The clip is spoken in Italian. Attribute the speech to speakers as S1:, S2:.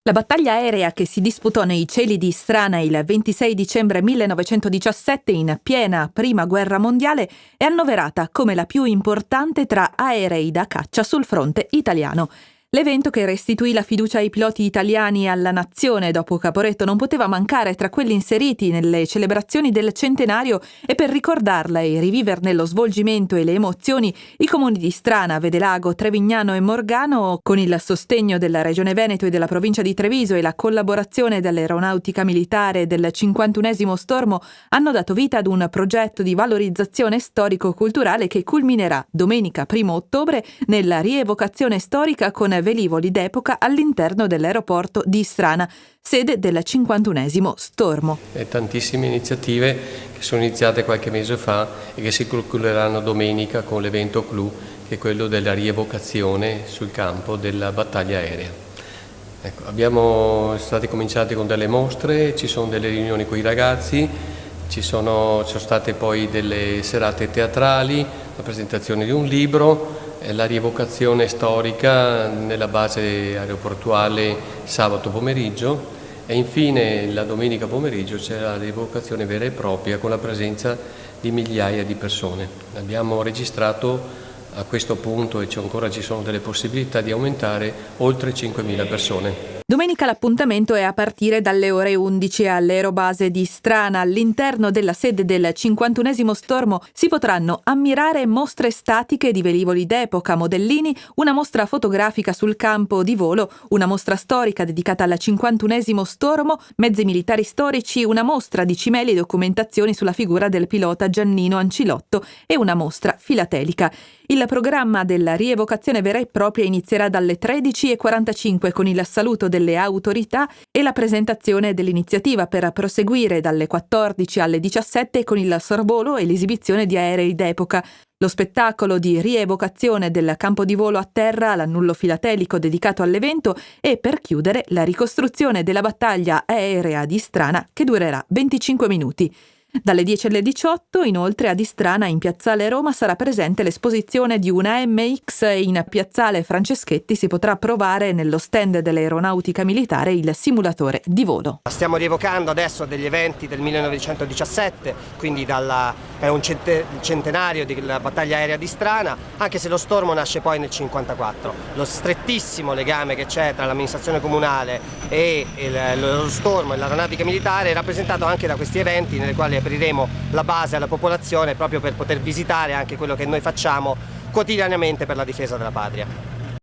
S1: La battaglia aerea che si disputò nei cieli di Strana il 26 dicembre 1917 in piena Prima Guerra Mondiale è annoverata come la più importante tra aerei da caccia sul fronte italiano. L'evento che restituì la fiducia ai piloti italiani e alla nazione dopo Caporetto non poteva mancare tra quelli inseriti nelle celebrazioni del centenario e per ricordarla e riviverne lo svolgimento e le emozioni, i comuni di Strana, Vedelago, Trevignano e Morgano, con il sostegno della Regione Veneto e della provincia di Treviso e la collaborazione dell'Aeronautica Militare e del 51esimo Stormo, hanno dato vita ad un progetto di valorizzazione storico-culturale che culminerà domenica 1 ottobre nella rievocazione storica con velivoli d'epoca all'interno dell'aeroporto di Strana, sede del 51esimo Stormo.
S2: Tantissime iniziative che sono iniziate qualche mese fa e che si concluderanno domenica con l'evento clou, che è quello della rievocazione sul campo della battaglia aerea. Siamo stati cominciati con delle mostre, ci sono delle riunioni con i ragazzi, ci sono state poi delle serate teatrali, la presentazione di un libro, la rievocazione storica nella base aeroportuale sabato pomeriggio e infine la domenica pomeriggio c'è la rievocazione vera e propria con la presenza di migliaia di persone. Abbiamo registrato a questo punto, e ancora ci sono delle possibilità di aumentare, oltre 5.000 persone.
S1: Domenica l'appuntamento è a partire dalle ore 11 all'aerobase di Strana. All'interno della sede del 51esimo Stormo si potranno ammirare mostre statiche di velivoli d'epoca, modellini, una mostra fotografica sul campo di volo, una mostra storica dedicata al 51esimo Stormo, mezzi militari storici, una mostra di cimeli e documentazioni sulla figura del pilota Giannino Ancilotto e una mostra filatelica. Il programma della rievocazione vera e propria inizierà dalle 13:45 con il saluto delle autorità e la presentazione dell'iniziativa per proseguire dalle 14 alle 17 con il sorvolo e l'esibizione di aerei d'epoca. Lo spettacolo di rievocazione del campo di volo a terra, l'annullo filatelico dedicato all'evento e per chiudere la ricostruzione della battaglia aerea di Strana che durerà 25 minuti. Dalle 10 alle 18, inoltre, a Distrana, in Piazzale Roma, sarà presente l'esposizione di una AMX e in Piazzale Franceschetti si potrà provare nello stand dell'Aeronautica Militare il simulatore di volo.
S3: Stiamo rievocando adesso degli eventi del 1917, quindi è un centenario della battaglia aerea di Strana, anche se lo Stormo nasce poi nel 1954. Lo strettissimo legame che c'è tra l'amministrazione comunale e lo Stormo e l'Aeronautica Militare è rappresentato anche da questi eventi nei quali apriremo la base alla popolazione proprio per poter visitare anche quello che noi facciamo quotidianamente per la difesa della patria.